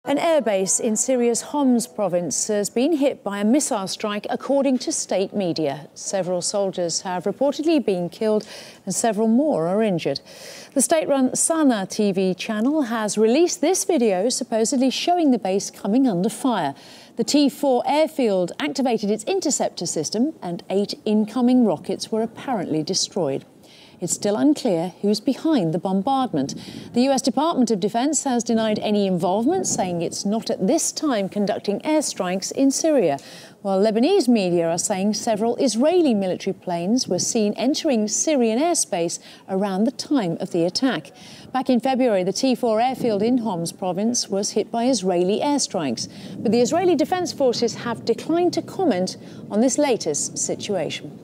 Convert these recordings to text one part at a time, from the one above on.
An airbase in Syria's Homs province has been hit by a missile strike, according to state media. Several soldiers have reportedly been killed and several more are injured. The state-run Sana TV channel has released this video supposedly showing the base coming under fire. The T-4 airfield activated its interceptor system and 8 incoming rockets were apparently destroyed. It's still unclear who's behind the bombardment. The US Department of Defense has denied any involvement, saying it's not at this time conducting airstrikes in Syria, while Lebanese media are saying several Israeli military planes were seen entering Syrian airspace around the time of the attack. Back in February, the T-4 airfield in Homs province was hit by Israeli airstrikes, but the Israeli Defense Forces have declined to comment on this latest situation.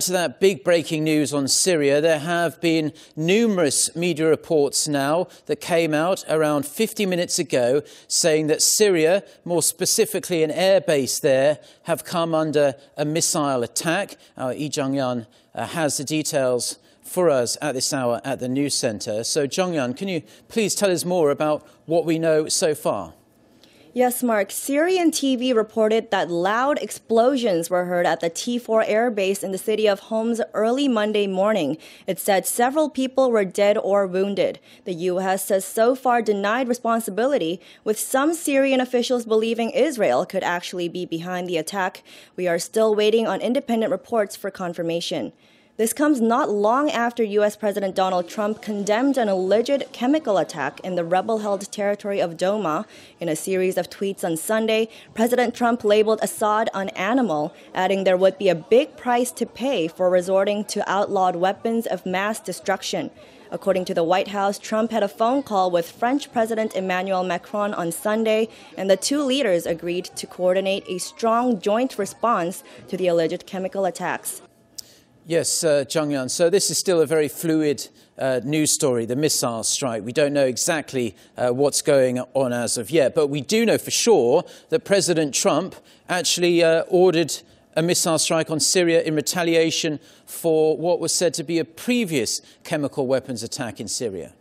To that big breaking news on Syria, there have been numerous media reports now that came out around 50 minutes ago saying that Syria, more specifically an air base there, have come under a missile attack. Our Lee Jung-Yan has the details for us at this hour at the news centre. So, Jung-Yan, can you please tell us more about what we know so far? Yes, Mark. Syrian TV reported that loud explosions were heard at the T-4 air base in the city of Homs early Monday morning. It said several people were dead or wounded. The U.S. has so far denied responsibility, with some Syrian officials believing Israel could actually be behind the attack. We are still waiting on independent reports for confirmation. This comes not long after U.S. President Donald Trump condemned an alleged chemical attack in the rebel-held territory of Douma. In a series of tweets on Sunday, President Trump labeled Assad an animal, adding there would be a big price to pay for resorting to outlawed weapons of mass destruction. According to the White House, Trump had a phone call with French President Emmanuel Macron on Sunday, and the two leaders agreed to coordinate a strong joint response to the alleged chemical attacks. Yes, Jung-Yan, so this is still a very fluid news story, the missile strike. We don't know exactly what's going on as of yet, but we do know for sure that President Trump actually ordered a missile strike on Syria in retaliation for what was said to be a previous chemical weapons attack in Syria.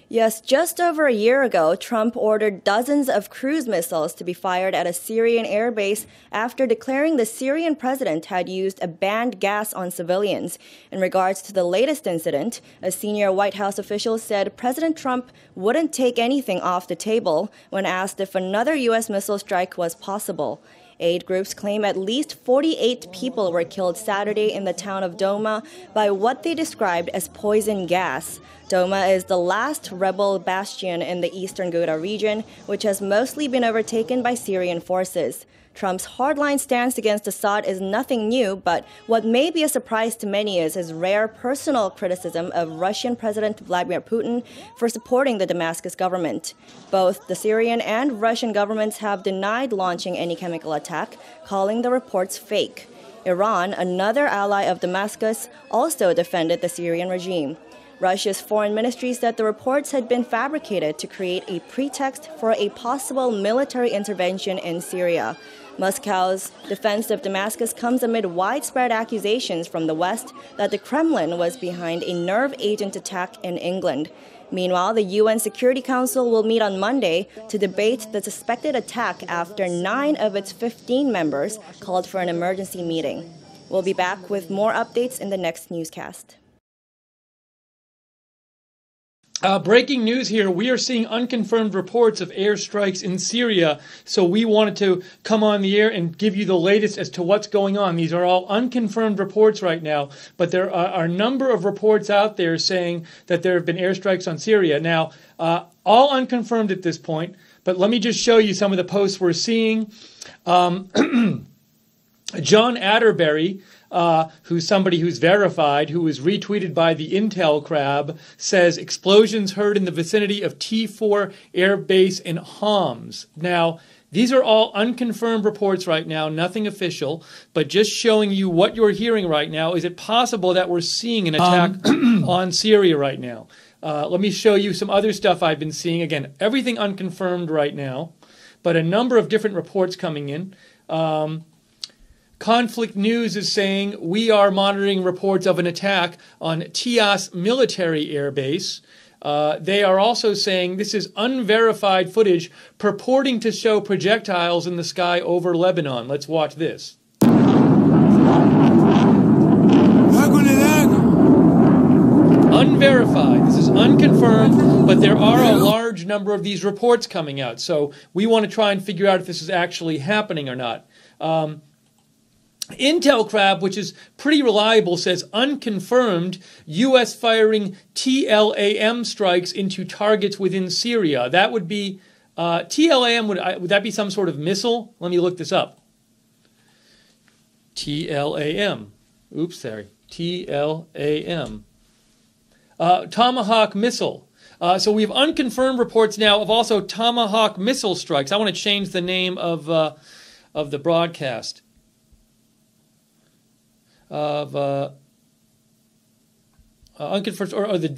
Yes, just over a year ago, Trump ordered dozens of cruise missiles to be fired at a Syrian airbase after declaring the Syrian president had used a banned gas on civilians. In regards to the latest incident, a senior White House official said President Trump wouldn't take anything off the table when asked if another U.S. missile strike was possible. Aid groups claim at least 48 people were killed Saturday in the town of Douma by what they described as poison gas. Douma is the last rebel bastion in the eastern Ghouta region, which has mostly been overtaken by Syrian forces. Trump's hardline stance against Assad is nothing new, but what may be a surprise to many is his rare personal criticism of Russian President Vladimir Putin for supporting the Damascus government. Both the Syrian and Russian governments have denied launching any chemical attack, calling the reports fake. Iran, another ally of Damascus, also defended the Syrian regime. Russia's foreign ministry said the reports had been fabricated to create a pretext for a possible military intervention in Syria. Moscow's defense of Damascus comes amid widespread accusations from the West that the Kremlin was behind a nerve agent attack in England. Meanwhile, the UN Security Council will meet on Monday to debate the suspected attack after 9 of its 15 members called for an emergency meeting. We'll be back with more updates in the next newscast. Breaking news here, we are seeing unconfirmed reports of airstrikes in Syria, so we wanted to come on the air and give you the latest as to what's going on. These are all unconfirmed reports right now, but there are a number of reports out there saying that there have been airstrikes on Syria. Now, all unconfirmed at this point, but let me just show you some of the posts we're seeing. John Atterbury, who's somebody who's verified, who was retweeted by the Intel Crab, says explosions heard in the vicinity of T-4 air base in Homs. Now, these are all unconfirmed reports right now, nothing official, but just showing you what you're hearing right now. Is it possible that we're seeing an attack on Syria right now? Let me show you some other stuff I've been seeing. Again, everything unconfirmed right now, but a number of different reports coming in. Conflict News is saying we are monitoring reports of an attack on Tias military air base. They are also saying this is unverified footage purporting to show projectiles in the sky over Lebanon. Let's watch this. Unverified. This is unconfirmed, but there are a large number of these reports coming out. So we want to try and figure out if this is actually happening or not. Intel Crab, which is pretty reliable, says unconfirmed U.S. firing TLAM strikes into targets within Syria. That would be TLAM. Would that be some sort of missile? Let me look this up. TLAM. Oops, sorry. TLAM. Tomahawk missile. So we have unconfirmed reports now of also Tomahawk missile strikes. I want to change the name of the broadcast. Of unconfirmed or the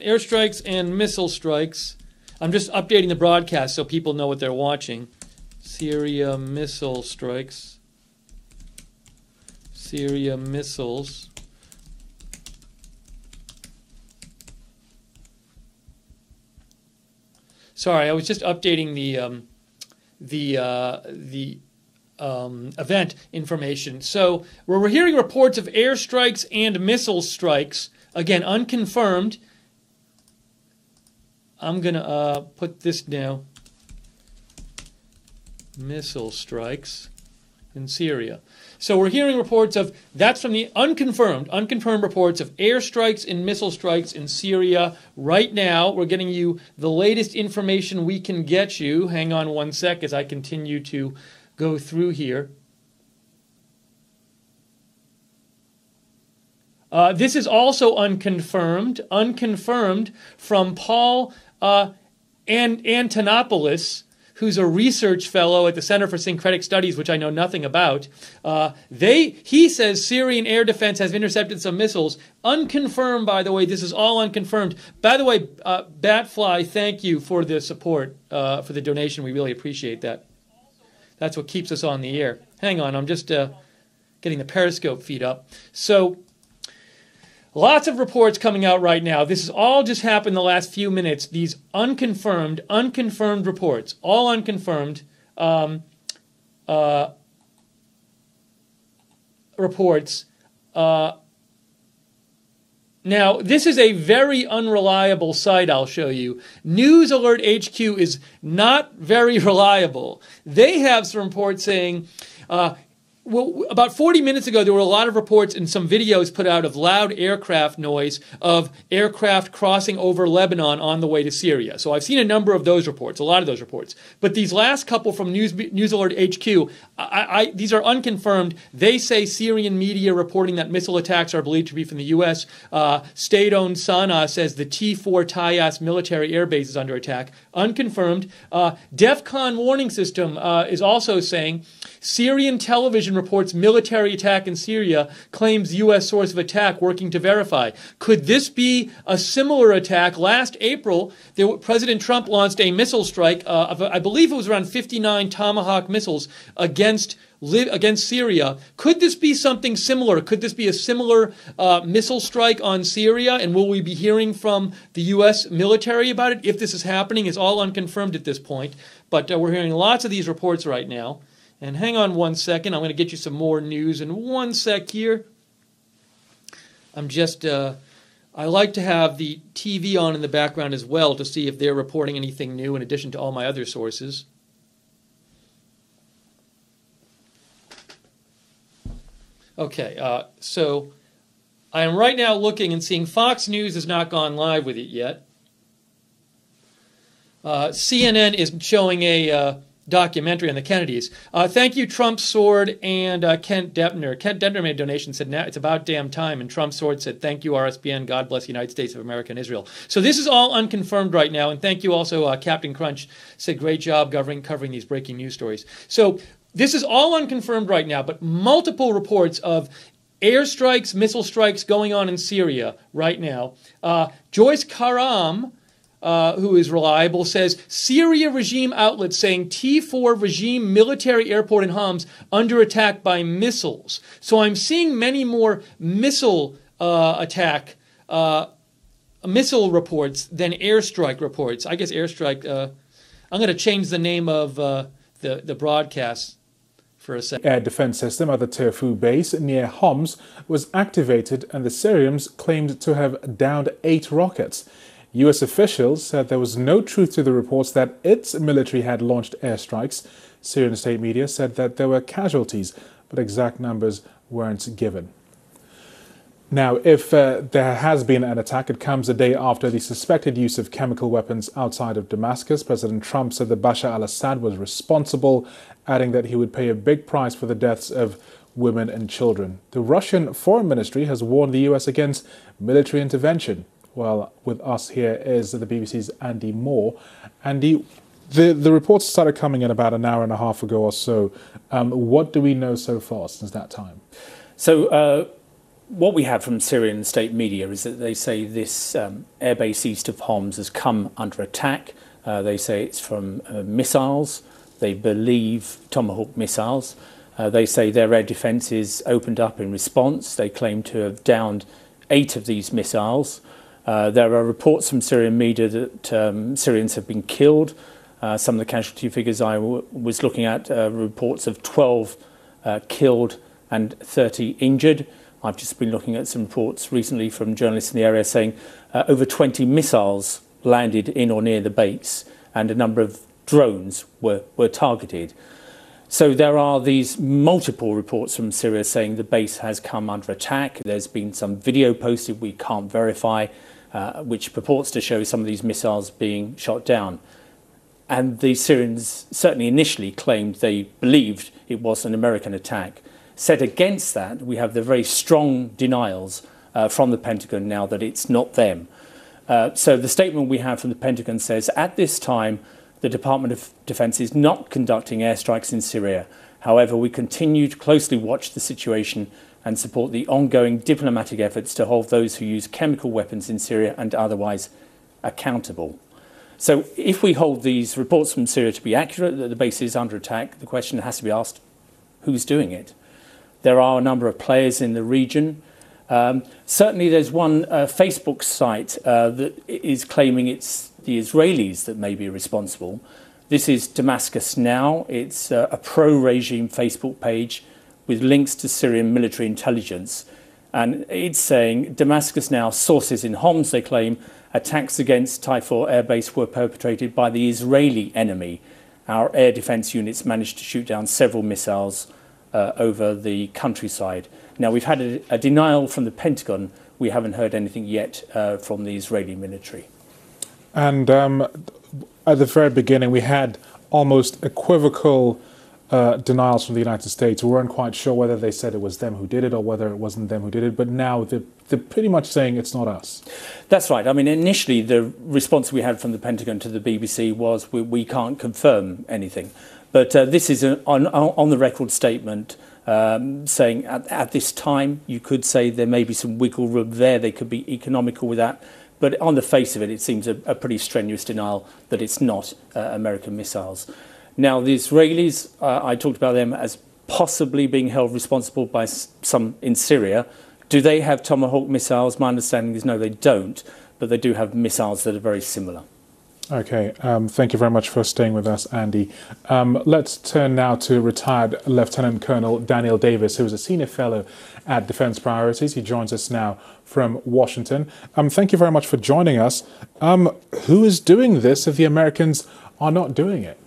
airstrikes and missile strikes. I'm just updating the broadcast so people know what they're watching. Syria missile strikes. Syria missiles. Sorry, I was just updating the event information. So we're hearing reports of airstrikes and missile strikes. Again, unconfirmed. I'm going to put this now. Missile strikes in Syria. So we're hearing reports of, that's from the unconfirmed reports of airstrikes and missile strikes in Syria. Right now, we're getting you the latest information we can get you. Hang on one sec as I continue to go through here. This is also unconfirmed from Paul Antonopoulos, who's a research fellow at the Center for Syncretic Studies, which I know nothing about. He says Syrian air defense has intercepted some missiles. Unconfirmed, by the way. This is all unconfirmed. By the way, Batfly, thank you for the support, for the donation. We really appreciate that. That's what keeps us on the air. Hang on, I'm just getting the Periscope feed up. So, lots of reports coming out right now. This has all just happened the last few minutes. These unconfirmed reports, all unconfirmed reports. Now, this is a very unreliable site, I'll show you. News Alert HQ is not very reliable. They have some reports saying, well, about 40 minutes ago, there were a lot of reports and some videos put out of loud aircraft noise of aircraft crossing over Lebanon on the way to Syria. So I've seen a number of those reports, a lot of those reports. But these last couple from News Alert HQ, these are unconfirmed. They say Syrian media reporting that missile attacks are believed to be from the U.S. State-owned Sana says the T4 Tayas military air base is under attack. Unconfirmed. DEFCON warning system is also saying Syrian television reports military attack in Syria, claims U.S. source of attack working to verify. Could this be a similar attack? Last April, President Trump launched a missile strike of, I believe it was around 59 Tomahawk missiles against Syria. Could this be something similar? Could this be a similar missile strike on Syria? And will we be hearing from the U.S. military about it? If this is happening, it's all unconfirmed at this point. But we're hearing lots of these reports right now. And hang on one second. I'm going to get you some more news in one sec here. I'm just, I like to have the TV on in the background as well to see if they're reporting anything new in addition to all my other sources. Okay, so I am right now looking and seeing Fox News has not gone live with it yet. CNN is showing a documentary on the Kennedys. Thank you, Trump Sword and Kent Debner. Kent Debner made a donation, said, now it's about damn time. And Trump Sword said, thank you, RSBN. God bless the United States of America and Israel. So this is all unconfirmed right now. And thank you also, Captain Crunch said, great job covering these breaking news stories. So this is all unconfirmed right now, but multiple reports of airstrikes, missile strikes going on in Syria right now. Joyce Karam, who is reliable, says Syria regime outlets saying T4 regime military airport in Homs under attack by missiles. So I'm seeing many more missile attack missile reports than airstrike reports. I guess airstrike. I'm going to change the name of the broadcast for a second. Air defense system at the Terfu base near Homs was activated, and the Syrians claimed to have downed 8 rockets. U.S. officials said there was no truth to the reports that its military had launched airstrikes. Syrian state media said that there were casualties, but exact numbers weren't given. Now, if there has been an attack, it comes a day after the suspected use of chemical weapons outside of Damascus. President Trump said that Bashar al-Assad was responsible, adding that he would pay a big price for the deaths of women and children. The Russian Foreign Ministry has warned the U.S. against military intervention. Well, with us here is the BBC's Andy Moore. Andy, the reports started coming in about an hour and a half ago or so. What do we know so far since that time? So, what we have from Syrian state media is that they say this airbase east of Homs has come under attack. They say it's from missiles. They believe Tomahawk missiles. They say their air defences opened up in response. They claim to have downed 8 of these missiles. There are reports from Syrian media that Syrians have been killed. Some of the casualty figures I was looking at, reports of 12 killed and 30 injured. I've just been looking at some reports recently from journalists in the area saying over 20 missiles landed in or near the base, and a number of drones were targeted. So there are these multiple reports from Syria saying the base has come under attack. There's been some video posted we can't verify, which purports to show some of these missiles being shot down. And the Syrians certainly initially claimed they believed it was an American attack. Set against that, we have the very strong denials from the Pentagon now that it's not them. So the statement we have from the Pentagon says, at this time, the Department of Defense is not conducting airstrikes in Syria. However, we continue to closely watch the situation and support the ongoing diplomatic efforts to hold those who use chemical weapons in Syria and otherwise accountable. So if we hold these reports from Syria to be accurate, that the base is under attack, the question has to be asked, who's doing it? There are a number of players in the region. Certainly there's one Facebook site that is claiming it's the Israelis that may be responsible. This is Damascus Now. It's a pro-regime Facebook page with links to Syrian military intelligence. And it's saying Damascus Now, sources in Homs, they claim, attacks against Taifor Air Base were perpetrated by the Israeli enemy. Our air defense units managed to shoot down several missiles over the countryside. Now, we've had a denial from the Pentagon. We haven't heard anything yet from the Israeli military. And at the very beginning, we had almost equivocal denials from the United States. We weren't quite sure whether they said it was them who did it or whether it wasn't them who did it. But now they're pretty much saying it's not us. That's right. I mean, initially, the response we had from the Pentagon to the BBC was we can't confirm anything. But this is an on-the-record statement saying at this time, you could say there may be some wiggle room there. They could be economical with that. But on the face of it, it seems a pretty strenuous denial that it's not American missiles. Now, the Israelis, I talked about them as possibly being held responsible by some in Syria. Do they have Tomahawk missiles? My understanding is no, they don't. But they do have missiles that are very similar. Okay, thank you very much for staying with us, Andy. Let's turn now to retired Lieutenant Colonel Daniel Davis, who is a senior fellow at Defense Priorities. He joins us now from Washington. Thank you very much for joining us. Who is doing this if the Americans are not doing it?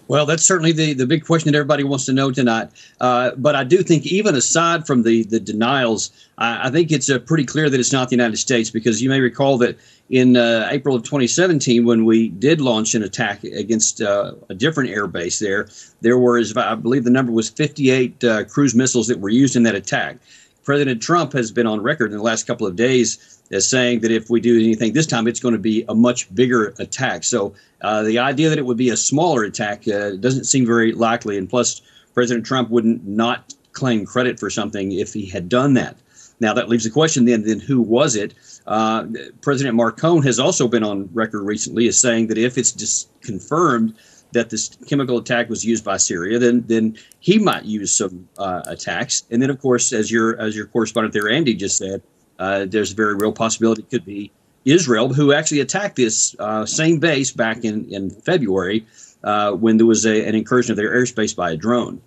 Well, that's certainly the big question that everybody wants to know tonight. But I do think even aside from the denials, I think it's pretty clear that it's not the United States, because you may recall that in April of 2017, when we did launch an attack against a different air base there were, I believe the number was 58 cruise missiles that were used in that attack. President Trump has been on record in the last couple of days as saying that if we do anything this time, it's going to be a much bigger attack. So the idea that it would be a smaller attack doesn't seem very likely. And plus, President Trump wouldn't not claim credit for something if he had done that. Now, that leaves the question then who was it? President Marcone has also been on record recently as saying that if it's just confirmed that this chemical attack was used by Syria, then he might use some attacks. And then, of course, as your correspondent there, Andy, just said, there's a very real possibility it could be Israel, who actually attacked this same base back in February when there was an incursion of their airspace by a drone.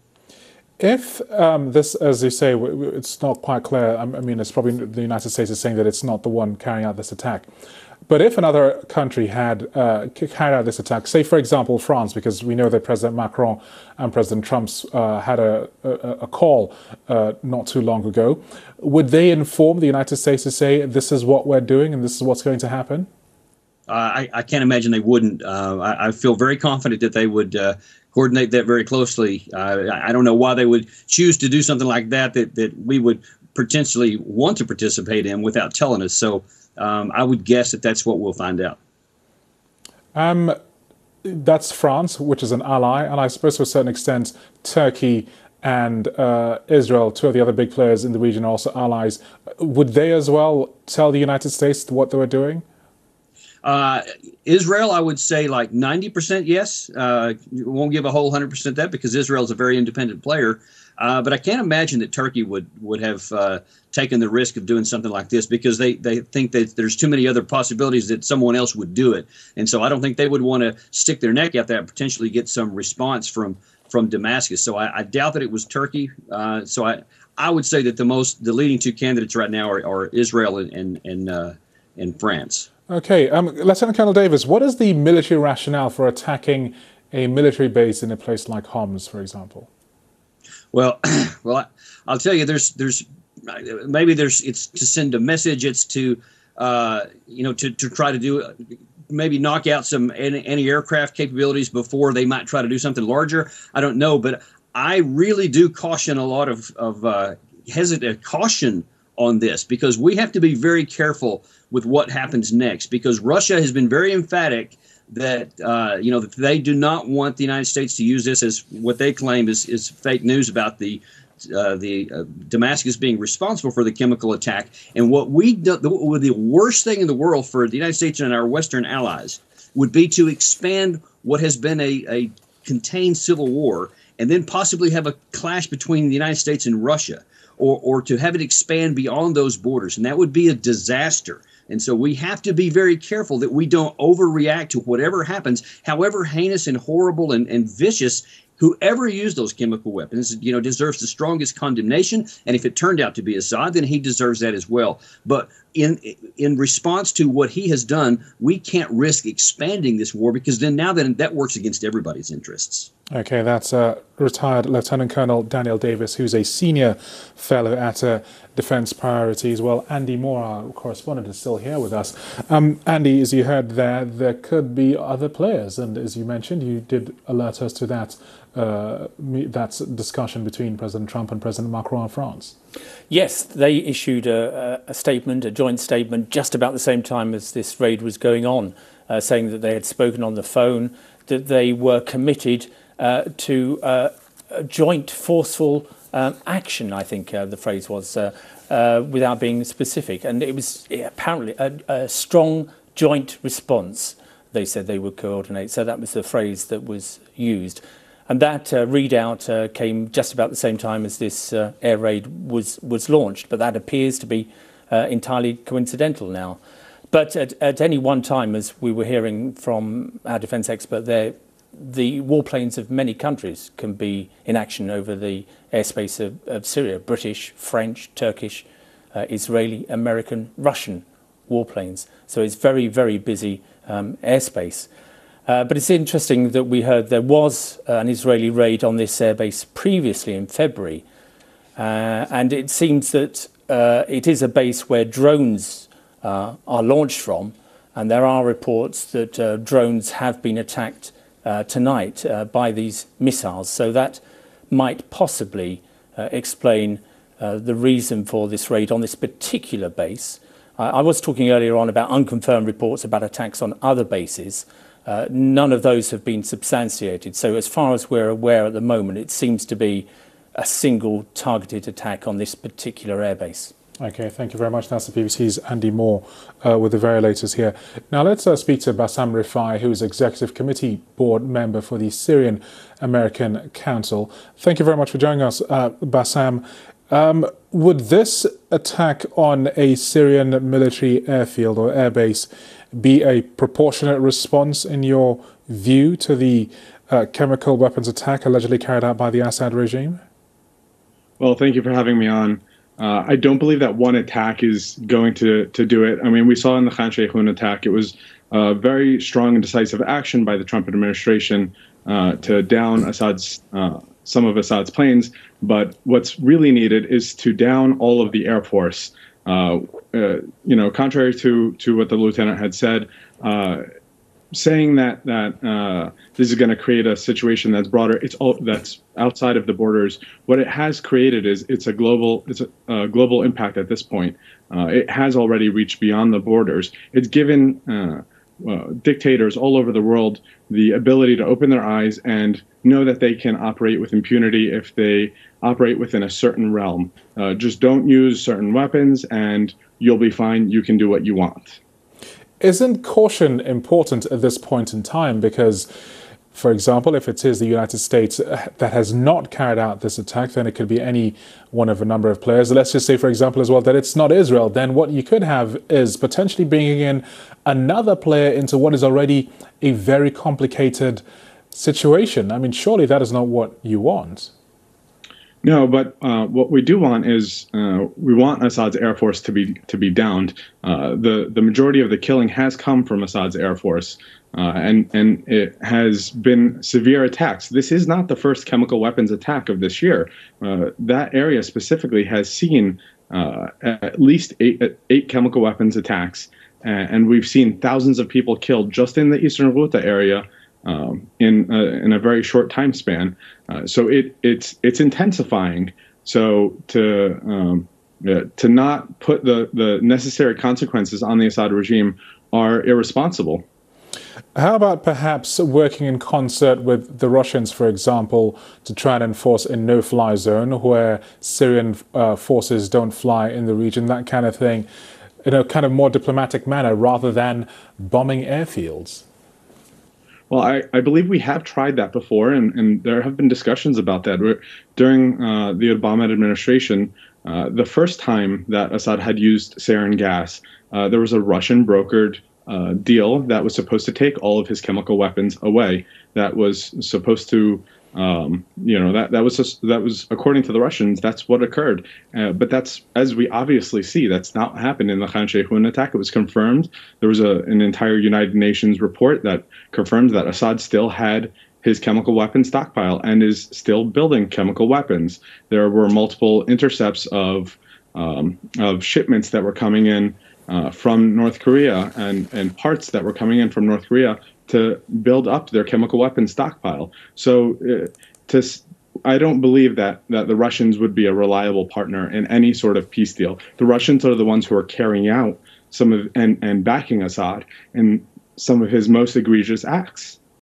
If this, as you say, it's not quite clear, I mean, it's probably the United States is saying that it's not the one carrying out this attack. But if another country had carried out this attack, say, for example, France, because we know that President Macron and President Trump had a call not too long ago, would they inform the United States to say, this is what we're doing and this is what's going to happen? I can't imagine they wouldn't. I feel very confident that they would coordinate that very closely. I don't know why they would choose to do something like that we would potentially want to participate in without telling us. So I would guess that that's what we'll find out. That's France, which is an ally, and I suppose to a certain extent Turkey and Israel, two of the other big players in the region, are also allies. Would they as well tell the United States what they were doing? Israel, I would say like 90% yes. Won't give a whole 100% that because Israel is a very independent player. But I can't imagine that Turkey would have taken the risk of doing something like this because they think that there's too many other possibilities that someone else would do it. And so I don't think they would want to stick their neck out there and potentially get some response from Damascus. So I doubt that it was Turkey. So I would say that the leading two candidates right now are Israel and France. Okay, Lieutenant Colonel Davis, what is the military rationale for attacking a military base in a place like Homs, for example? Well, I'll tell you, it's to send a message. It's to to try to do maybe knock out some anti-aircraft capabilities before they might try to do something larger. I don't know, but I really do caution a lot of caution on this because we have to be very careful with what happens next because Russia has been very emphatic that that they do not want the United States to use this as what they claim is fake news about the Damascus being responsible for the chemical attack. And what the worst thing in the world for the United States and our Western allies would be to expand what has been a contained civil war and then possibly have a clash between the United States and Russia, or to have it expand beyond those borders. And that would be a disaster. And so we have to be very careful that we don't overreact to whatever happens, however heinous and horrible and vicious. Whoever used those chemical weapons, deserves the strongest condemnation. And if it turned out to be Assad, then he deserves that as well. But in response to what he has done, we can't risk expanding this war because then that works against everybody's interests. Okay, that's retired Lieutenant Colonel Daniel Davis, who's a senior fellow at Defence Priorities. Well, Andy Moore, our correspondent, is still here with us. Andy, as you heard there could be other players, and as you mentioned, you did alert us to that discussion between President Trump and President Macron of France. Yes, they issued a joint statement, just about the same time as this raid was going on, saying that they had spoken on the phone, that they were committed to joint forceful action, I think the phrase was, without being specific. And it was apparently a strong joint response, they said they would coordinate. So that was the phrase that was used. And that readout came just about the same time as this air raid was launched. But that appears to be entirely coincidental now. But at any one time, as we were hearing from our defence expert there, the warplanes of many countries can be in action over the airspace of Syria. British, French, Turkish, Israeli, American, Russian warplanes. So it's very, very busy airspace. But it's interesting that we heard there was an Israeli raid on this airbase previously in February. And it seems that it is a base where drones are launched from. And there are reports that drones have been attacked tonight by these missiles. So that might possibly explain the reason for this raid on this particular base. I was talking earlier on about unconfirmed reports about attacks on other bases. None of those have been substantiated. So as far as we're aware at the moment, it seems to be a single targeted attack on this particular airbase. Okay, thank you very much. That's the BBC's Andy Moore with the very latest here. Now let's speak to Bassam Rifai, who is Executive Committee Board Member for the Syrian American Council. Thank you very much for joining us, Bassam. Would this attack on a Syrian military airfield or airbase be a proportionate response, in your view, to the chemical weapons attack allegedly carried out by the Assad regime? Well, thank you for having me on. I don't believe that one attack is going to do it. I mean, we saw in the Khan Sheikhoun attack, it was very strong and decisive action by the Trump administration to down some of Assad's planes. But what's really needed is to down all of the Air Force. Contrary to what the lieutenant had said, saying that this is going to create a situation that's broader, that's outside of the borders. What it has created is it's a global impact at this point. It has already reached beyond the borders. It's given dictators all over the world the ability to open their eyes and know that they can operate with impunity if they operate within a certain realm. Just don't use certain weapons and you'll be fine. You can do what you want. Isn't caution important at this point in time? Because, for example, if it is the United States that has not carried out this attack, then it could be any one of a number of players. Let's just say, for example, as well, that it's not Israel. Then what you could have is potentially bringing in another player into what is already a very complicated situation. I mean, surely that is not what you want. No, but what we do want is we want Assad's air force to be downed. The majority of the killing has come from Assad's air force, and it has been severe attacks. This is not the first chemical weapons attack of this year. That area specifically has seen at least eight chemical weapons attacks, and we've seen thousands of people killed just in the eastern Ghouta area. In a very short time span, so it's intensifying. So to not put the necessary consequences on the Assad regime are irresponsible. How about perhaps working in concert with the Russians, for example, to try and enforce a no-fly zone where Syrian forces don't fly in the region, that kind of thing, in a kind of more diplomatic manner rather than bombing airfields? Well, I believe we have tried that before, and there have been discussions about that. During the Obama administration, the first time that Assad had used sarin gas, there was a Russian brokered deal that was supposed to take all of his chemical weapons away. That was supposed to, that was according to the Russians, that's what occurred. But that's, as we obviously see, that's not what happened in the Khan Sheikhoun attack. It was confirmed. There was an entire United Nations report that confirmed that Assad still had his chemical weapon stockpile and is still building chemical weapons. There were multiple intercepts of shipments that were coming in from North Korea and parts that were coming in from North Korea to build up their chemical weapons stockpile. So I don't believe that the Russians would be a reliable partner in any sort of peace deal. The Russians are the ones who are carrying out some of and backing Assad in some of his most egregious acts.